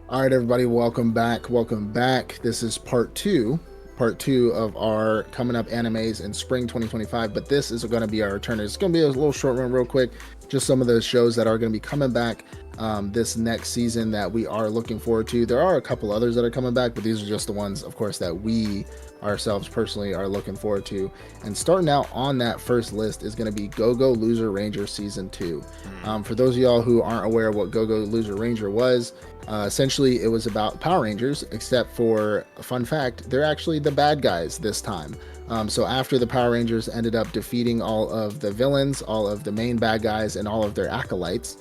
All right, everybody, welcome back. Welcome back. This is part two of our coming up animes in spring 2025. But this is going to be our return. It's going to be a little short one, real quick. Just some of the shows that are going to be coming back this next season that we are looking forward to. There are a couple others that are coming back, but these are just the ones, of course, that we ourselves personally are looking forward to. And starting out on that first list is going to be Go Go Loser Ranger season 2. For those of y'all who aren't aware of what Go Go Loser Ranger was, essentially, it was about Power Rangers, except for a fun fact, they're actually the bad guys this time. So after the Power Rangers ended up defeating all of the villains, all of the main bad guys, and all of their acolytes,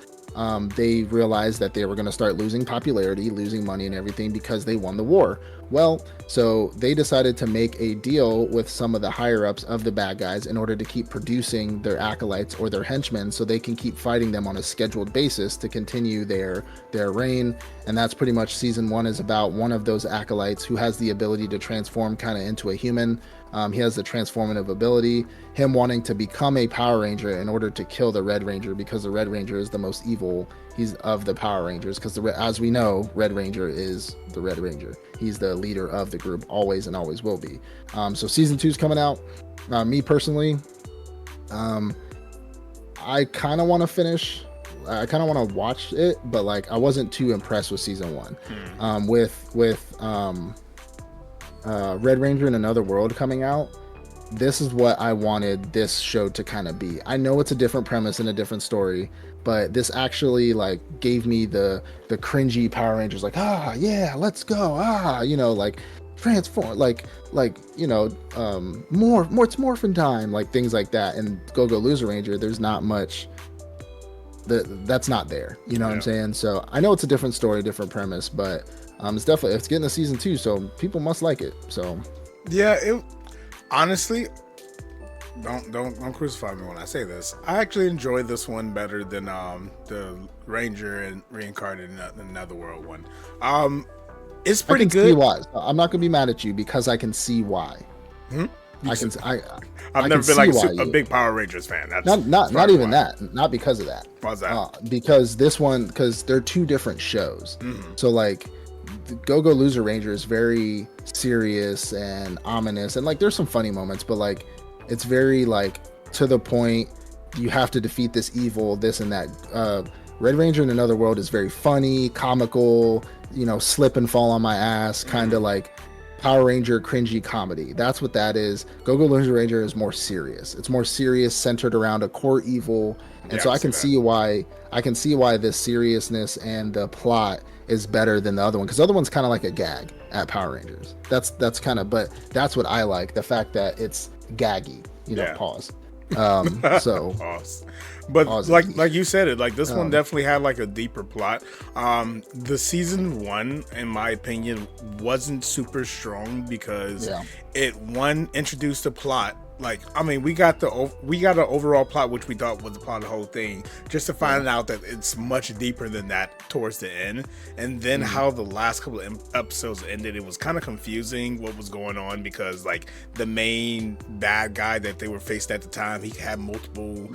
they realized that they were going to start losing popularity, losing money, and everything because they won the war. Well, so they decided to make a deal with some of the higher ups of the bad guys in order to keep producing their acolytes or their henchmen so they can keep fighting them on a scheduled basis to continue their reign. And that's pretty much season one is about one of those acolytes who has the ability to transform kind of into a human. He has the transformative ability, him wanting to become a Power Ranger in order to kill the Red Ranger because the Red Ranger is the most evil. He's of the Power Rangers because as we know, Red Ranger is the Red Ranger. He's the leader of the group, always and always will be. So season two is coming out. Me personally, I kind of want to finish. I kind of want to watch it, but like I wasn't too impressed with season one. With Red Ranger in Another World coming out, this is what I wanted this show to kind of be. I know it's a different premise and a different story, but this actually like gave me the cringy Power Rangers, like, yeah, let's go, like transform, like more it's morphin time, like things like that. And Go Go Loser Ranger, there's not much that's not there, you know what I'm saying? So I know it's a different story, different premise, but it's getting a season two, so people must like it. So Yeah, it honestly don't crucify me when I say this. I actually enjoyed this one better than the Ranger and Reincarnated in Another World one. It's I pretty can see good. why. I'm not gonna be mad at you because I can see why. Hmm? I can I I've I can never been see like why a you big Power Rangers fan. That's not probably even why. that, not because of that. Why's that? Because this one, because they're two different shows. Mm-hmm. So like the Go Go Loser Ranger is very serious and ominous, and like there's some funny moments, but like it's very like to the point. You have to defeat this evil, this and that. Red Ranger in Another World is very funny, comical, slip and fall on my ass, kind of like Power Ranger cringy comedy. That's what that is. Go Go Loser Ranger is more serious. It's more serious, centered around a core evil, and Yeah, I so can see that. I can see why this seriousness and the plot is better than the other one, because the other one's kind of like a gag at Power Rangers. That's kind of, but that's what I like, the fact that it's gaggy. Yeah. Pause. So Pause. But pause. like you said it, like this one Um, definitely had like a deeper plot. The season one, in my opinion, wasn't super strong because yeah, it one introduced the plot. Like, I mean, we got an overall plot which we thought was the plot of the whole thing, just to yeah. find out that it's much deeper than that towards the end. And then Mm, how the last couple of episodes ended, it was kind of confusing what was going on because like the main bad guy that they were faced at the time, he had multiple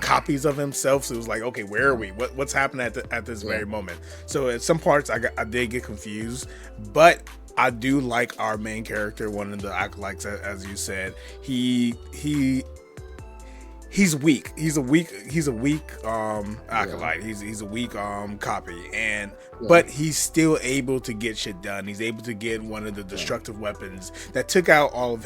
copies of himself, so it was like, okay, where are we, what's happening at this yeah. very moment? So at some parts I did get confused, but I do like our main character, one of the acolytes, as you said. He's weak. He's a weak Yeah. acolyte. He's a weak copy, and Yeah. but he's still able to get shit done. He's able to get one of the Yeah. destructive weapons that took out all of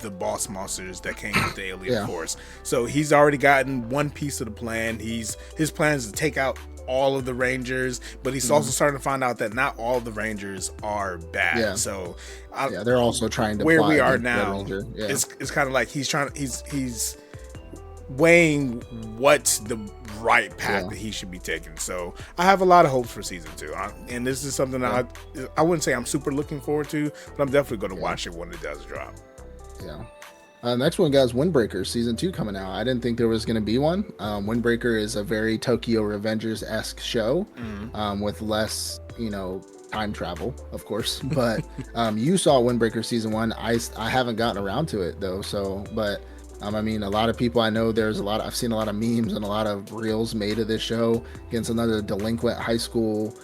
the boss monsters that came with the alien Yeah. force. So he's already gotten one piece of the plan. His plan is to take out all of the Rangers, but he's also Mhm. starting to find out that not all the Rangers are bad. Yeah. So Yeah. They're also trying to where plot we are against Red now, Ranger. Yeah. it's kind of like he's weighing what's the right path Yeah. that he should be taking. So I have a lot of hopes for season two, and this is something that I wouldn't say I'm super looking forward to, but I'm definitely going to watch it when it does drop. Yeah. Next one, guys, Windbreaker season 2 coming out. I didn't think there was going to be one. Windbreaker is a very Tokyo Revengers esque show, with less, time travel, of course. But you saw Windbreaker season 1. I haven't gotten around to it though. So, but I mean, a lot of people I know. I've seen a lot of memes and a lot of reels made of this show against another delinquent high school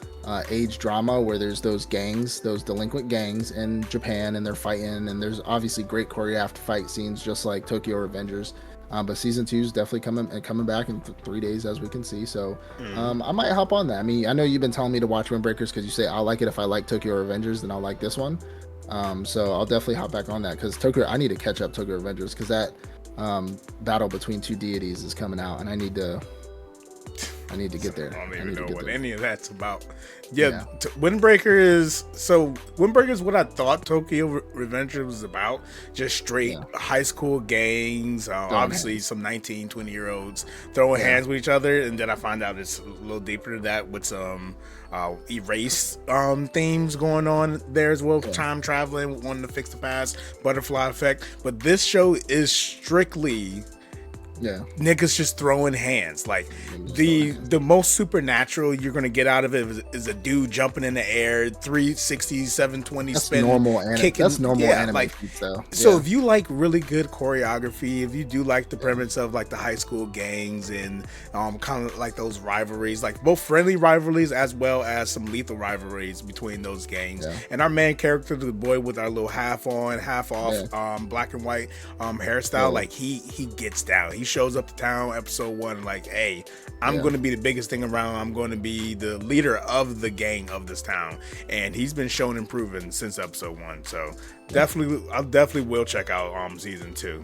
age drama where there's those gangs, those delinquent gangs in Japan, and they're fighting, and there's obviously great choreographed fight scenes, just like Tokyo Revengers. But season 2 is definitely coming back in 3 days, as we can see. So I might hop on that. I mean, I know you've been telling me to watch Windbreakers because you say I'll like it if I like Tokyo Revengers, then I'll like this one. So I'll definitely hop back on that because I need to catch up Tokyo Revengers because that battle between two deities is coming out, and I need to get there. I don't even know what any of that's about. Yeah. Windbreaker is what I thought Tokyo Revenger was about. Just straight high school gangs, obviously some 19, 20-year-olds throwing hands with each other. And then I find out it's a little deeper than that with some erase themes going on there as well. Time traveling, wanting to fix the past, butterfly effect. But this show is strictly niggas just throwing hands. Like the most supernatural you're gonna get out of it is a dude jumping in the air 360 720 spin, kicking. That's normal anime like though. So if you like really good choreography, if you do like the premise of like the high school gangs and kind of like those rivalries, like both friendly rivalries as well as some lethal rivalries between those gangs, and our main character, the boy with our little half on half off black and white hairstyle, like he gets down. He shows up to town episode 1 like, hey, I'm going to be the biggest thing around. I'm going to be the leader of the gang of this town, and he's been shown improving since episode 1. So I definitely will check out season 2.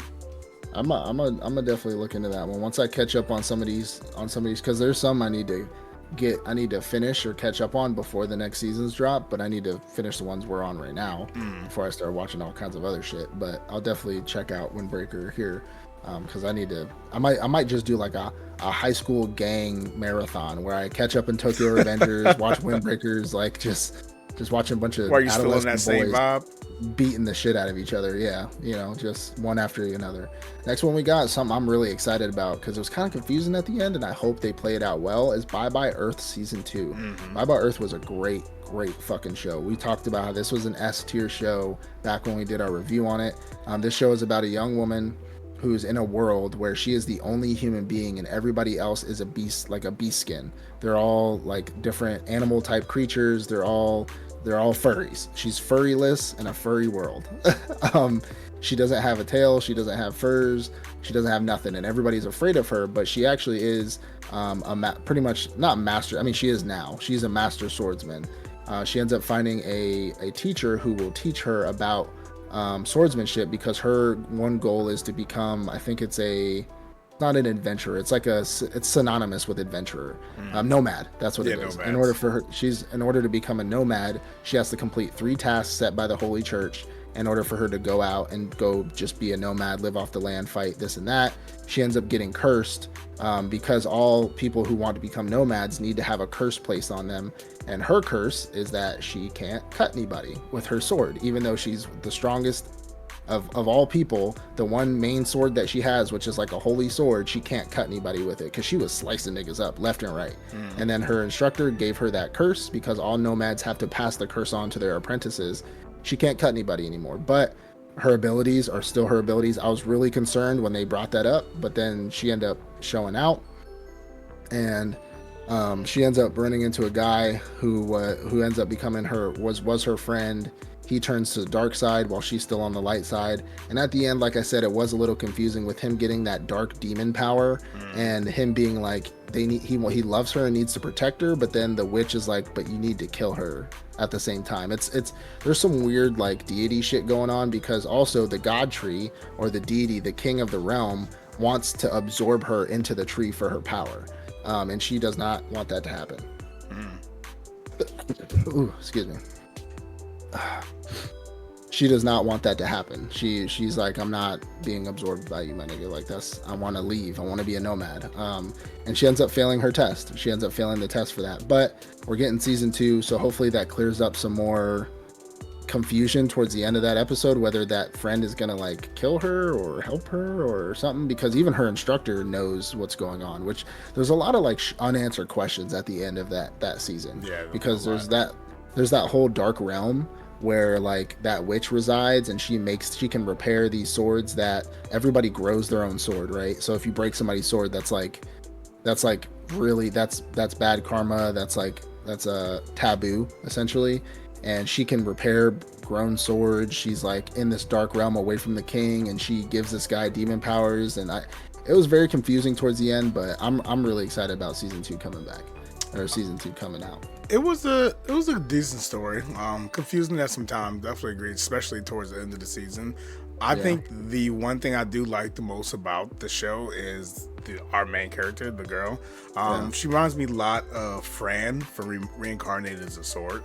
I'm a definitely look into that one once I catch up on some of these because there's some I need to finish or catch up on before the next seasons drop, but I need to finish the ones we're on right now before I start watching all kinds of other shit. But I'll definitely check out Windbreaker here because I might just do like a high school gang marathon where I catch up in Tokyo Revengers, watch Windbreakers, like just watching a bunch of Are you still in that same vibe? Beating the shit out of each other, just one after another. Next one we got, something I'm really excited about because it was kind of confusing at the end, and I hope they play it out well, is Bye Bye Earth season 2. Bye Bye Earth was a great fucking show. We talked about how this was an S tier show back when we did our review on it. This show is about a young woman who's in a world where she is the only human being and everybody else is a beast, like a beast skin. They're all like different animal type creatures. They're all furries. She's furryless in a furry world. She doesn't have a tail. She doesn't have furs. She doesn't have nothing, and everybody's afraid of her. But she actually is pretty much not master. I mean, she is now. She's a master swordsman. She ends up finding a teacher who will teach her about swordsmanship because her one goal is to become, I think it's not an adventurer, it's synonymous with adventurer. Nomad, that's what it is. Nomads. In order to become a nomad, she has to complete 3 tasks set by the holy church in order for her to go out and go just be a nomad, live off the land, fight this and that. She ends up getting cursed because all people who want to become nomads need to have a curse placed on them, and her curse is that she can't cut anybody with her sword, even though she's the strongest of all people. The one main sword that she has, which is like a holy sword, she can't cut anybody with it because she was slicing niggas up left and right. And then her instructor gave her that curse because all nomads have to pass the curse on to their apprentices. She can't cut anybody anymore, but her abilities are still her abilities. I was really concerned when they brought that up, but then she ended up showing out, and she ends up running into a guy who ends up becoming was her friend. He turns to the dark side while she's still on the light side, and at the end, like I said, it was a little confusing with him getting that dark demon power and him being like he loves her and needs to protect her, but then the witch is like, but you need to kill her at the same time. It's there's some weird like deity shit going on, because also the god tree, or the deity, the king of the realm, wants to absorb her into the tree for her power, and she does not want that to happen. Ooh, excuse me. She does not want that to happen. She's like, I'm not being absorbed by you, my nigga. Like, I want to leave. I want to be a nomad. And she ends up failing her test. She ends up failing the test for that. But we're getting season 2, so hopefully that clears up some more confusion towards the end of that episode, whether that friend is gonna like kill her or help her or something, because even her instructor knows what's going on, which there's a lot of like unanswered questions at the end of that season. Because there's that whole dark realm where like that witch resides, and she can repair these swords that everybody grows their own sword, right? So if you break somebody's sword, that's bad karma. That's that's a taboo essentially, and she can repair grown swords. She's like in this dark realm away from the king, and she gives this guy demon powers. And it was very confusing towards the end, but I'm really excited about season 2 coming back, or season 2 coming out. It was a decent story. Confusing at some time, definitely agreed, especially towards the end of the season. I think the one thing I do like the most about the show is our main character, the girl. She reminds me a lot of Fran from Reincarnated as a Sword.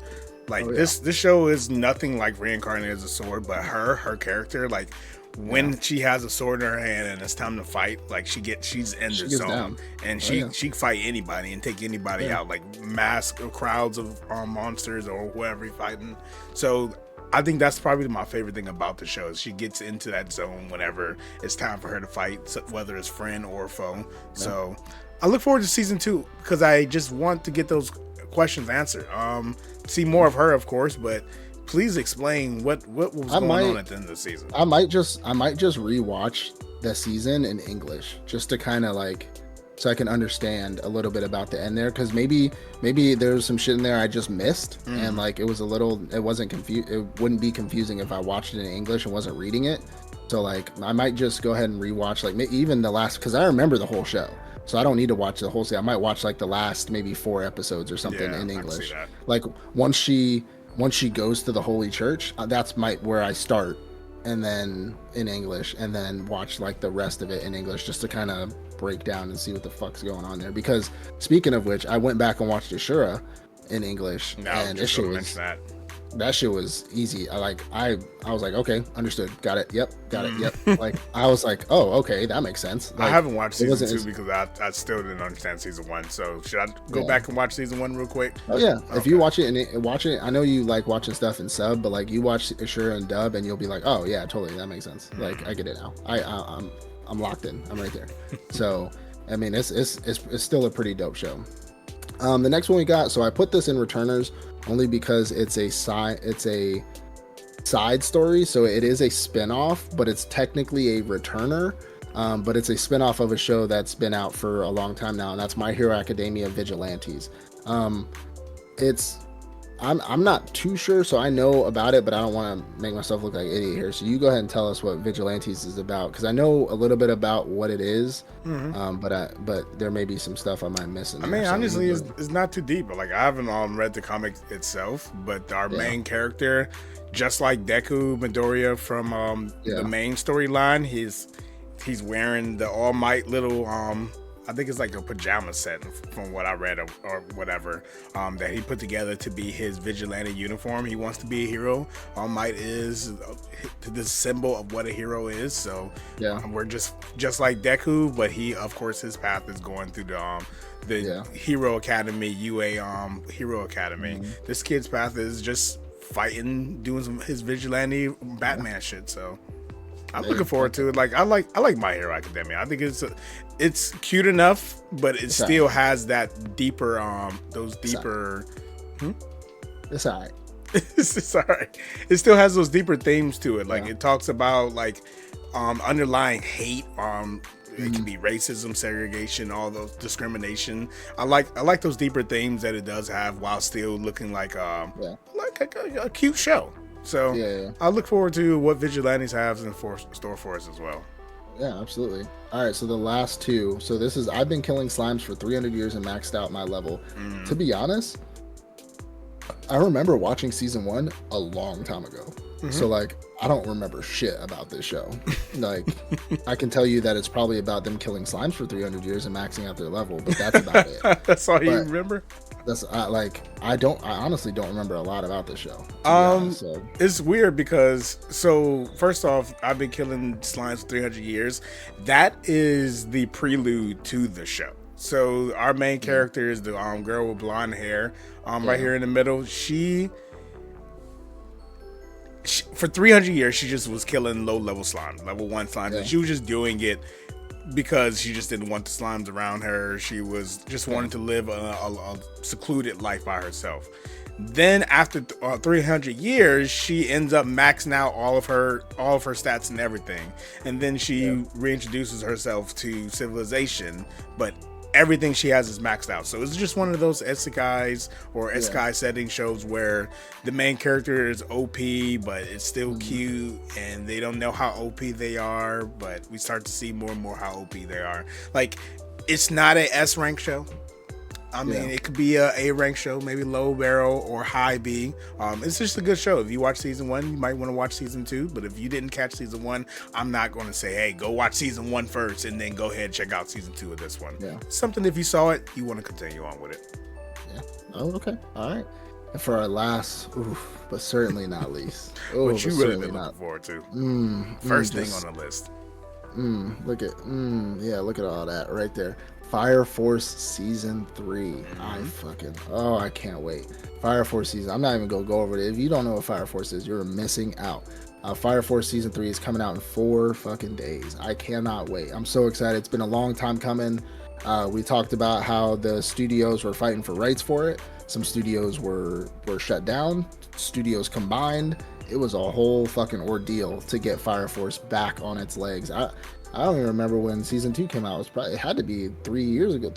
Like this show is nothing like Reincarnated as a Sword, but her character, like when she has a sword in her hand and it's time to fight, like she's in the zone down. And she can fight anybody and take anybody out, like mass crowds of monsters or whoever you're fighting. So I think that's probably my favorite thing about the show is she gets into that zone whenever it's time for her to fight, whether it's friend or foe. So I look forward to season 2 because I just want to get those questions answered. See more of her, of course, but please explain what was going on at the end of the season. I might just rewatch the season in English just to kind of like, so I can understand a little bit about the end there, because maybe there's some shit in there I just missed, and like it wouldn't be confusing if I watched it in English and wasn't reading it. So like I might just go ahead and rewatch like even the last, because I remember the whole show, so I don't need to watch the whole season. I might watch like the last maybe 4 episodes or something in English. Like once she goes to the Holy Church, that's where I start, and then in English, and then watch like the rest of it in English just to kind of break down and see what the fuck's going on there. Because speaking of which, I went back and watched Ashura in English, and that shit was easy. I was like, okay, understood, got it, yep. Like I was like, oh, okay, that makes sense. Like, I haven't watched season 2 because I still didn't understand season 1. So should I go back and watch season 1 real quick? Oh yeah, okay. If you watch it, I know you like watching stuff in sub, but like you watch Ashura in dub, and you'll be like, oh yeah, totally, that makes sense. Like I get it now. I'm locked in. I'm right there. So I mean, it's still a pretty dope show. The next one we got, so I put this in returners only because it's a side story, so it is a spin-off, but it's technically a returner, but it's a spin-off of a show that's been out for a long time now, and that's My Hero Academia Vigilantes. I'm not too sure, so I know about it, but I don't want to make myself look like an idiot here. So you go ahead and tell us what Vigilantes is about, because I know a little bit about what it is, but there may be some stuff I might miss in there. I mean, honestly, it's not too deep. Like I haven't read the comic itself, but our main character, just like Deku Midoriya from the main storyline, he's wearing the All Might little I think it's like a pajama set from what I read or whatever, that he put together to be his vigilante uniform. He wants to be a hero. All Might is the symbol of what a hero is. So we're just like Deku, but he, of course, his path is going through the Hero Academy, UA Hero Academy. This kid's path is just fighting, doing his vigilante Batman shit. So I'm looking forward to it. Like I like My Hero Academia. I think it's cute enough, but it still has that deeper It's alright. It's alright. It still has those deeper themes to it. Like it talks about like underlying hate. It can be racism, segregation, all those discrimination. I like those deeper themes that it does have, while still looking like a cute show. So I look forward to what Vigilantes have in store for us as well. Yeah, absolutely. All right, so the last 2. So this is, I've been killing slimes for 300 years and maxed out my level. To be honest, I remember watching season 1 a long time ago. So like, I don't remember shit about this show. Like, I can tell you that it's probably about them killing slimes for 300 years and maxing out their level, but that's about it. That's all you remember? That's I honestly don't remember a lot about this show. It's weird because, so first off, I've been killing slimes for 300 years. That is the prelude to the show. So our main character is the girl with blonde hair, right here in the middle. She for 300 years she just was killing low level slimes, level 1 slimes, and she was just doing it because she just didn't want the slimes around her. She was just wanting to live a secluded life by herself. Then after 300 years, she ends up maxing out all of her stats and everything, and then she reintroduces herself to civilization, but everything she has is maxed out. So it's just one of those isekais or isekai setting shows where the main character is OP, but it's still cute, and they don't know how OP they are, but we start to see more and more how OP they are. Like, it's not a S rank show. I mean, it could be a rank show, maybe low barrel or high B. It's just a good show. If you watch season 1, you might want to watch season 2. But if you didn't catch season 1, I'm not going to say, hey, go watch season 1 first and then go ahead and check out season 2 of this one. Yeah. Something, if you saw it, you want to continue on with it. Yeah. Oh, okay. All right. And for our last, but certainly not least. What you really been looking forward to. First thing on the list. Look at all that right there. Fire Force Season 3. I can't wait. Fire Force Season. I'm not even going to go over it. If you don't know what Fire Force is, you're missing out. Fire Force Season 3 is coming out in 4 fucking days. I cannot wait. I'm so excited. It's been a long time coming. We talked about how the studios were fighting for rights for it. Some studios were shut down. Studios combined. It was a whole fucking ordeal to get Fire Force back on its legs. I don't even remember when season 2 came out. It had to be 4 years ago.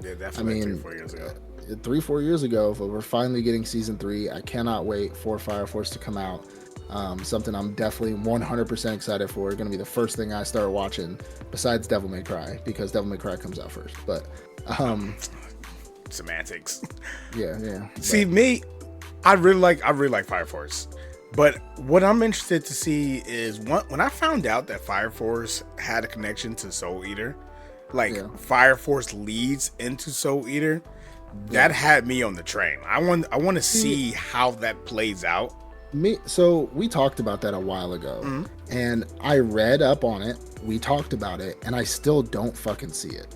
Yeah, definitely 3-4 years ago. 3-4 years ago, but we're finally getting season 3. I cannot wait for Fire Force to come out. Something I'm definitely 100% excited for. It's going to be the first thing I start watching besides Devil May Cry, because Devil May Cry comes out first. But semantics. Yeah. See, me, I really like Fire Force. But what I'm interested to see is when I found out that Fire Force had a connection to Soul Eater, Fire Force leads into Soul Eater, that had me on the train. I want to see how that plays out. So we talked about that a while ago, and I read up on it. We talked about it, and I still don't fucking see it.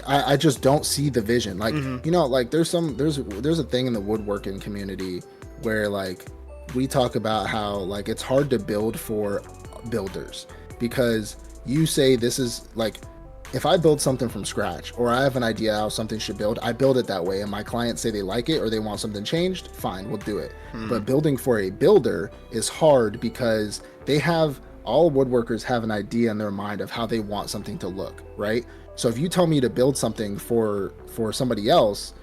I just don't see the vision. There's a thing in the woodworking community where we talk about how it's hard to build for builders, because you say this is if I build something from scratch, or I have an idea how something should build, I build it that way, and my clients say they like it or they want something changed, fine, we'll do it. But building for a builder is hard, because all woodworkers have an idea in their mind of how they want something to look, right? So if you tell me to build something for somebody else,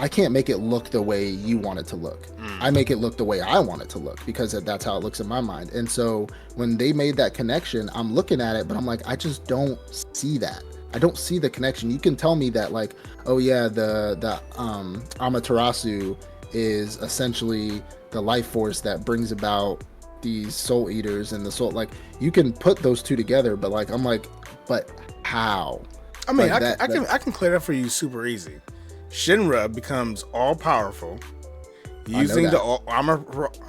I can't make it look the way you want it to look. I make it look the way I want it to look, because that's how it looks in my mind. And so when they made that connection, I'm looking at it, but I'm like, I just don't see that. I don't see the connection. You can tell me that the Amaterasu is essentially the life force that brings about these soul eaters and the soul. You can put those two together, but but how? I mean, I can clear that for you super easy. Shinra becomes all powerful using the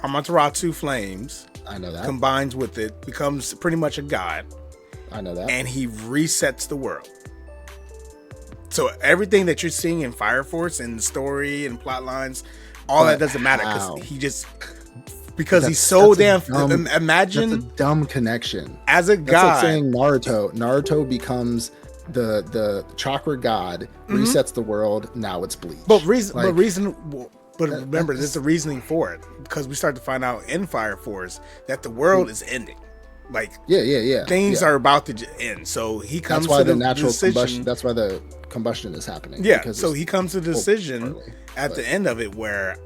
Amaterasu flames. I know that. Combines with it, becomes pretty much a god. I know that. And he resets the world. So everything that you're seeing in Fire Force and the story and plot lines, that doesn't matter, because he's so damn dumb. Imagine that's a dumb connection. As a god, that's like saying Naruto becomes the chakra god, resets the world. Now it's Bleach. But remember, there's a reasoning for it, because we start to find out in Fire Force that the world is ending. Things are about to end. So he comes to the natural combustion. That's why the combustion is happening. Yeah. So he comes to the decision at the end of it where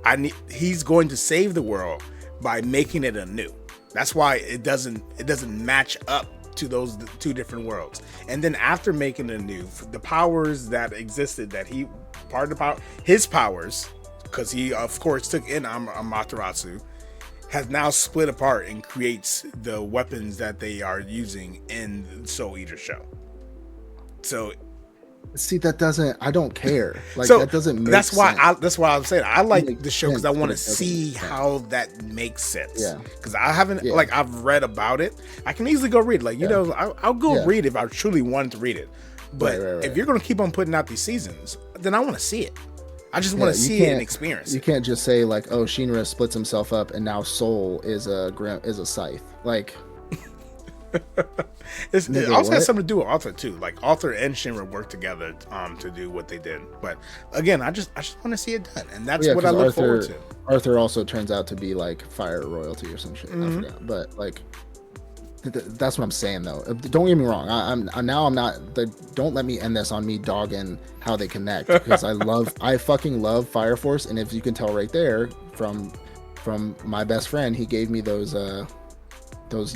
he's going to save the world by making it anew. That's why it doesn't match up to those two different worlds. And then after making it anew, the powers that existed, his powers, because he of course took in Amaterasu, has now split apart and creates the weapons that they are using in the Soul Eater show. So see, I don't care. That doesn't make sense. That's why I'm saying I like the show, because I want to see how that makes sense. Yeah. Because I haven't I've read about it. I can easily go read I'll go read if I truly wanted to read it. But if you're going to keep on putting out these seasons, then I want to see it. I just want to see it and experience it. You can't just say Shinra splits himself up and now Soul is a scythe. It also has something to do with Arthur too. Arthur and Shinra worked together to do what they did. But again, I just want to see it done, and that's what I look forward to. Arthur also turns out to be fire royalty or some shit. I forgot, but That's what I'm saying though. Don't get me wrong. I'm not. Don't let me end this on me dogging how they connect, because I fucking love Fire Force, and if you can tell right there from my best friend, he gave me those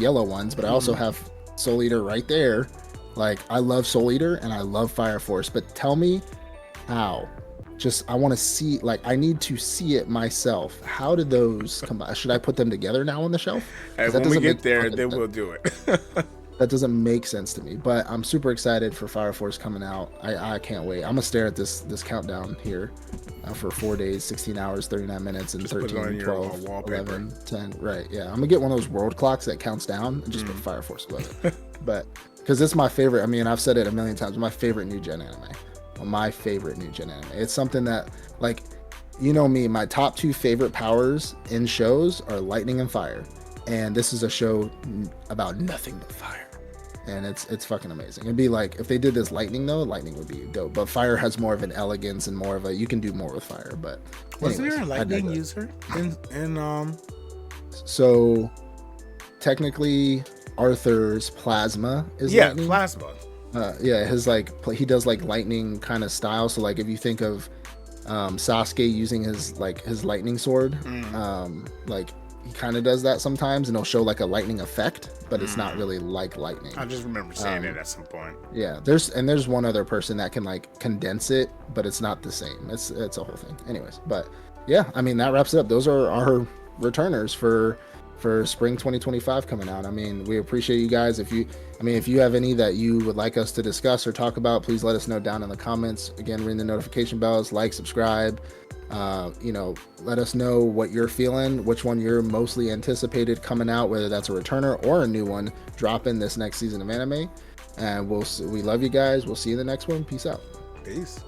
yellow ones, but I also have Soul Eater right there. Like, I love Soul Eater and I love Fire Force, but tell me how. Just, I want to see, like, I need to see it myself. How did those combine? Should I put them together now on the shelf? And when we get there, then we'll do it. That doesn't make sense to me, but I'm super excited for Fire Force coming out. I can't wait. I'm gonna stare at this countdown here for 4 days, 16 hours, 39 minutes, and Just 13, 12, 11, 10. Right, yeah. I'm gonna get one of those world clocks that counts down and just put Fire Force above it. But because it's my favorite. I mean, I've said it a million times. My favorite new gen anime. My favorite new gen anime. It's something that, like, you know me, my top 2 favorite powers in shows are lightning and fire, and this is a show about nothing but fire. And it's fucking amazing. It'd be like if they did this lightning though, lightning would be dope. But fire has more of an elegance and more of a, you can do more with fire. But was there a lightning user in So technically Arthur's plasma is lightning. Plasma. Yeah, his like he does like lightning kind of style. So like if you think of Sasuke using his lightning sword, like he kind of does that sometimes, and he'll show like a lightning effect, but it's not really like lightning. I just remember saying it at some point. Yeah, there's one other person that can like condense it, but it's not the same. It's a whole thing. Anyways, but yeah, I mean that wraps it up. Those are our returners for spring 2025 coming out. I mean, we appreciate you guys. If you have any that you would like us to discuss or talk about, please let us know down in the comments. Again, ring the notification bells, like, subscribe. Let us know what you're feeling, which one you're mostly anticipated coming out, whether that's a returner or a new one dropping this next season of anime. And we love you guys. We'll see you in the next one. Peace out. Peace.